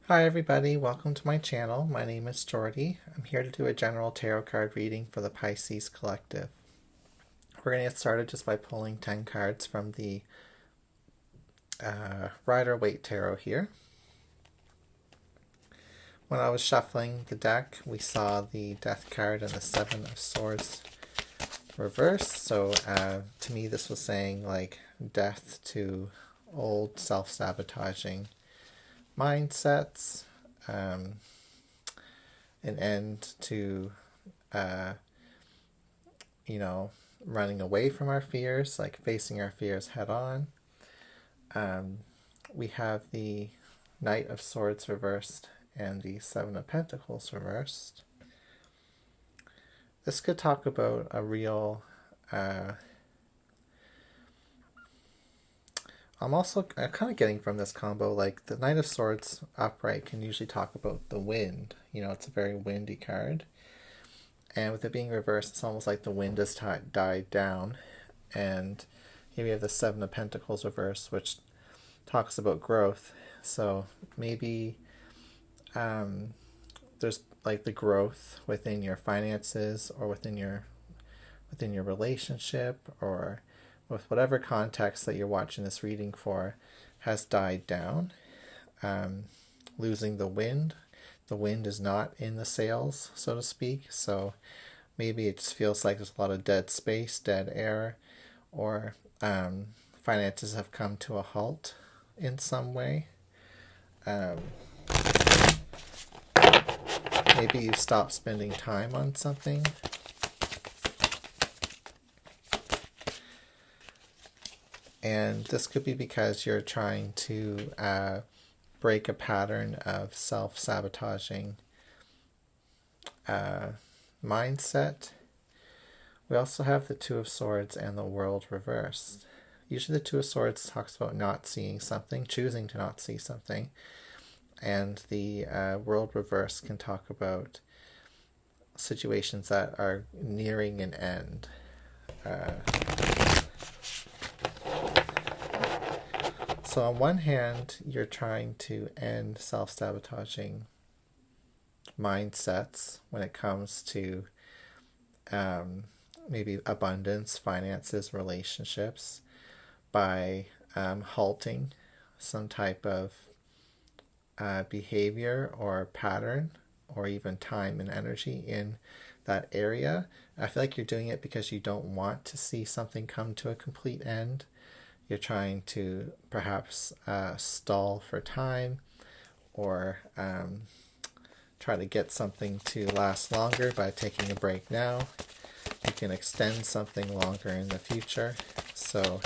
Hi everybody, welcome to my channel. My name is Jordy. I'm here to do a general tarot card reading for the Pisces Collective. We're going to get started just by pulling 10 cards from the Rider-Waite Tarot here. When I was shuffling the deck, we saw the Death card and the Seven of Swords reversed. So to me this was saying like death to old self-sabotaging mindsets, an end to running away from our fears, like facing our fears head on. We have the Knight of Swords reversed and the Seven of Pentacles reversed. This could talk about a real I'm also kind of getting from this combo, like the Knight of Swords upright can usually talk about the wind. It's a very windy card. And with it being reversed, it's almost like the wind has died down. And here we have the Seven of Pentacles reversed, which talks about growth. So maybe there's like the growth within your finances or within your relationship, or with whatever context that you're watching this reading for, has died down. Losing the wind. The wind is not in the sails, so to speak. So maybe it just feels like there's a lot of dead space, dead air, or finances have come to a halt in some way. Maybe you stop spending time on something. And this could be because you're trying to break a pattern of self-sabotaging mindset. We also have the Two of Swords and the World reversed. Usually the Two of Swords talks about not seeing something, choosing to not see something. And the World reverse can talk about situations that are nearing an end. So on one hand, you're trying to end self-sabotaging mindsets when it comes to maybe abundance, finances, relationships, by halting some type of behavior or pattern, or even time and energy in that area. I feel like you're doing it because you don't want to see something come to a complete end. You're trying to perhaps stall for time, or try to get something to last longer by taking a break now. You can extend something longer in the future. So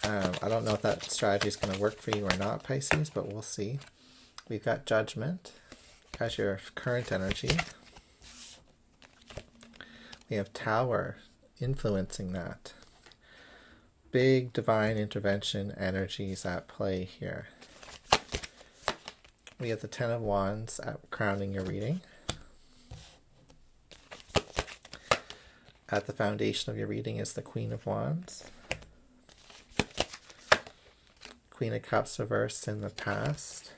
I don't know if that strategy is going to work for you or not, Pisces, but we'll see. We've got Judgment as your current energy. We have Tower influencing that. Big divine intervention energies at play here. We have the Ten of Wands crowning your reading. At the foundation of your reading is the Queen of Wands. Queen of Cups reversed in the past.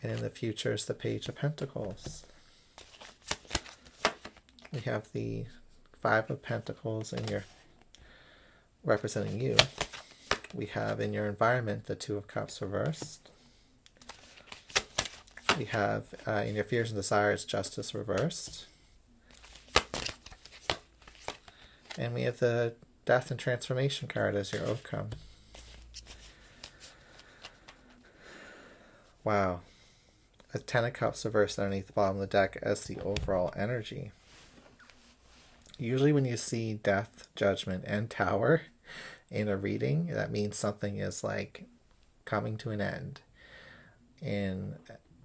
And in the future is the Page of Pentacles. We have the Five of Pentacles in your representing you. We have in your environment the Two of Cups reversed. We have in your fears and desires Justice reversed. And we have the Death and Transformation card as your outcome. Wow. A Ten of Cups reversed underneath the bottom of the deck as the overall energy. Usually when you see Death, Judgment, and Tower in a reading, that means something is like coming to an end. And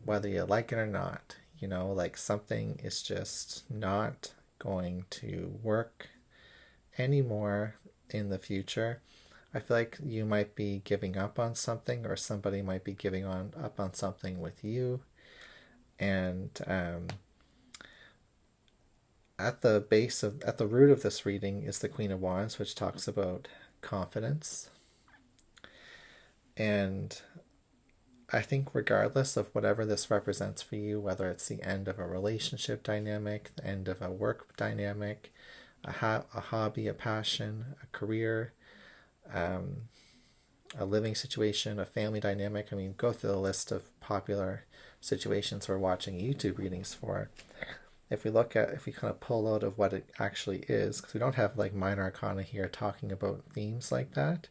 whether you like it or not, like something is just not going to work anymore in the future. I feel like you might be giving up on something, or somebody might be giving up on something with you. And at the root of this reading is the Queen of Wands, which talks about confidence. And I think regardless of whatever this represents for you, whether it's the end of a relationship dynamic, the end of a work dynamic, a hobby, a passion, a career, a living situation, a family dynamic. I mean, go through the list of popular situations we're watching YouTube readings for. If we kind of pull out of what it actually is, because we don't have like minor arcana here talking about themes like that.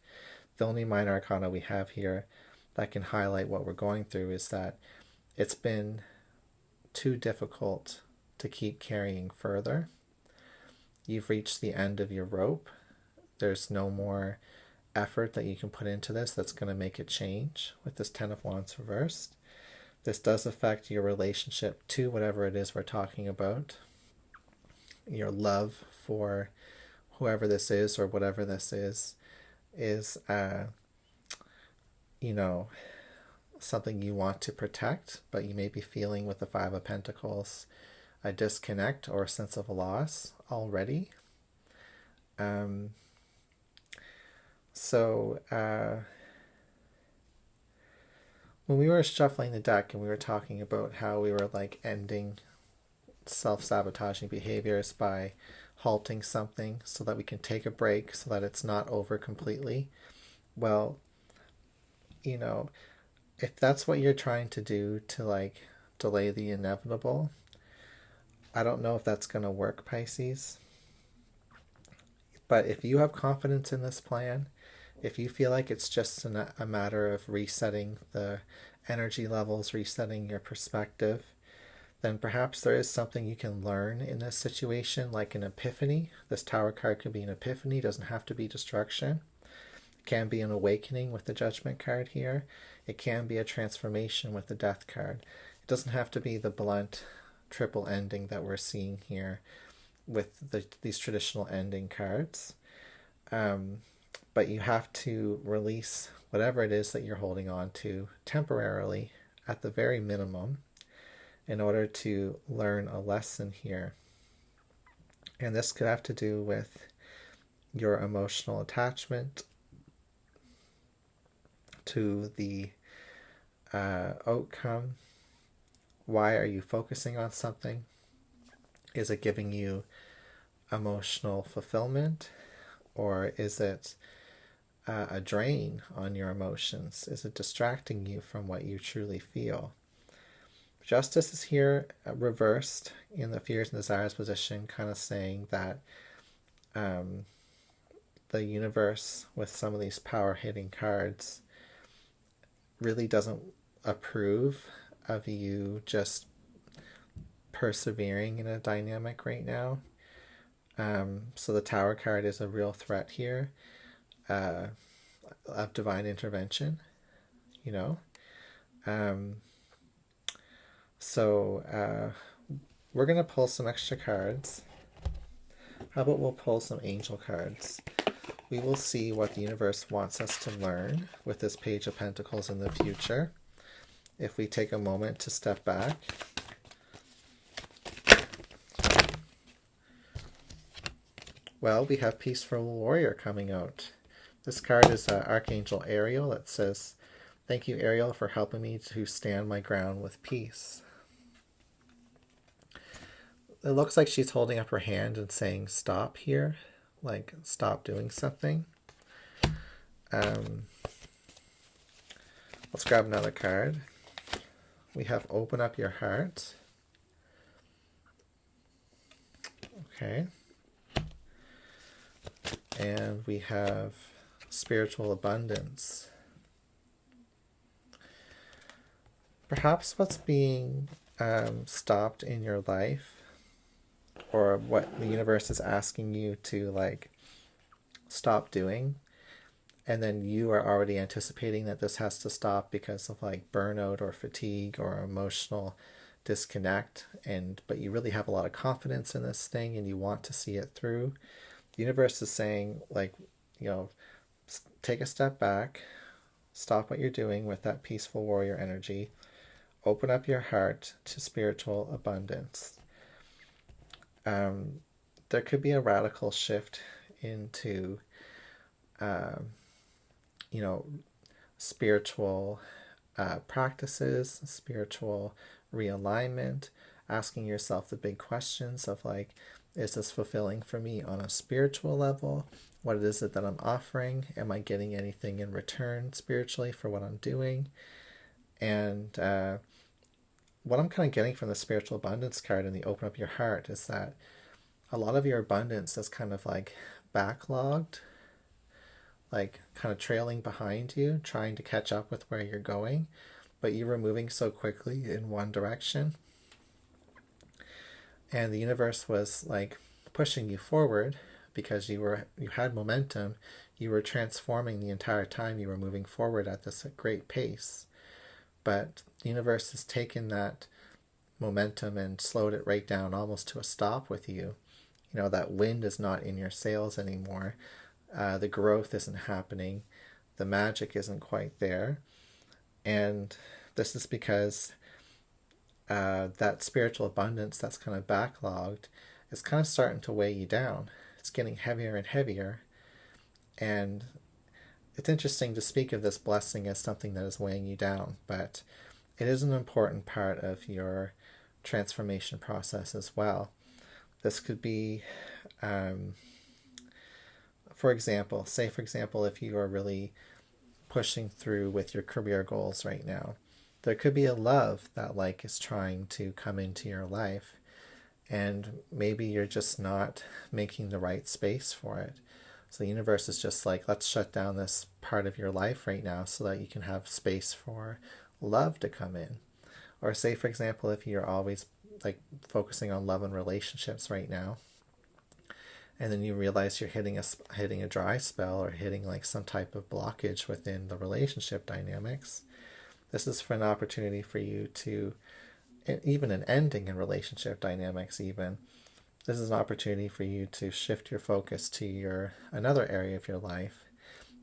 The only minor arcana we have here that can highlight what we're going through is that it's been too difficult to keep carrying further. You've reached the end of your rope. There's no more effort that you can put into this that's going to make it change with this Ten of Wands reversed. This does affect your relationship to whatever it is we're talking about. Your love for whoever this is or whatever this is something you want to protect, but you may be feeling with the Five of Pentacles a disconnect or a sense of loss already. When we were shuffling the deck and we were talking about how we were like ending self-sabotaging behaviors by halting something so that we can take a break so that it's not over completely, well, if that's what you're trying to do to like delay the inevitable, I don't know if that's going to work, Pisces. But if you have confidence in this plan, if you feel like it's just a matter of resetting the energy levels, resetting your perspective, then perhaps there is something you can learn in this situation, like an epiphany. This Tower card could be an epiphany, doesn't have to be destruction. It can be an awakening with the Judgment card here. It can be a transformation with the Death card. It doesn't have to be the blunt triple ending that we're seeing here with these traditional ending cards. But you have to release whatever it is that you're holding on to temporarily, at the very minimum, in order to learn a lesson here. And this could have to do with your emotional attachment to the outcome. Why are you focusing on something? Is it giving you emotional fulfillment, or is it a drain on your emotions? Is it distracting you from what you truly feel? Justice is here reversed in the fears and desires position, kind of saying that the universe, with some of these power hitting cards, really doesn't approve of you just persevering in a dynamic right now. So the Tower card is a real threat here of divine intervention, So we're going to pull some extra cards. How about we'll pull some angel cards? We will see what the universe wants us to learn with this Page of Pentacles in the future. If we take a moment to step back. Well, we have Peaceful Warrior coming out. This card is Archangel Ariel. It says, "Thank you, Ariel, for helping me to stand my ground with peace." It looks like she's holding up her hand and saying stop here, like stop doing something. Let's grab another card. We have Open Up Your Heart. Okay. And we have Spiritual Abundance. Perhaps what's being stopped in your life, or what the universe is asking you to like stop doing, and then you are already anticipating that this has to stop because of like burnout or fatigue or emotional disconnect, but you really have a lot of confidence in this thing and you want to see it through. The universe is saying, like, take a step back, stop what you're doing with that Peaceful Warrior energy, open up your heart to spiritual abundance. There could be a radical shift into, spiritual practices, spiritual realignment, asking yourself the big questions of like, is this fulfilling for me on a spiritual level? What is it that I'm offering? Am I getting anything in return spiritually for what I'm doing? And what I'm kind of getting from the spiritual abundance card in the open up your heart is that a lot of your abundance is kind of like backlogged, like kind of trailing behind you, trying to catch up with where you're going, but you were moving so quickly in one direction. And the universe was like pushing you forward because you had momentum. You were transforming the entire time. You were moving forward at this great pace. But the universe has taken that momentum and slowed it right down almost to a stop with you. You know, that wind is not in your sails anymore. The growth isn't happening. The magic isn't quite there. And this is because that spiritual abundance that's kind of backlogged is kind of starting to weigh you down. It's getting heavier and heavier. And it's interesting to speak of this blessing as something that is weighing you down, but it is an important part of your transformation process as well. This could be, for example, if you are really pushing through with your career goals right now, there could be a love that like is trying to come into your life, and maybe you're just not making the right space for it. So the universe is just like, let's shut down this part of your life right now so that you can have space for love to come in. Or say, for example, if you're always like focusing on love and relationships right now, and then you realize you're hitting a dry spell or hitting like some type of blockage within the relationship dynamics, this is for an opportunity for you to, even an ending in relationship dynamics even, this is an opportunity for you to shift your focus to another area of your life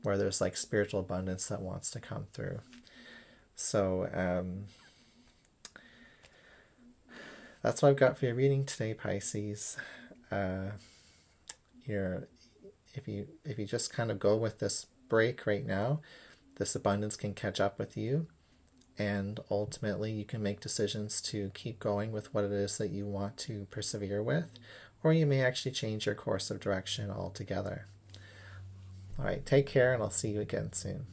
where there's like spiritual abundance that wants to come through. So that's what I've got for your reading today, Pisces. If you just kind of go with this break right now, this abundance can catch up with you, and ultimately you can make decisions to keep going with what it is that you want to persevere with, or you may actually change your course of direction altogether. All right, take care, and I'll see you again soon.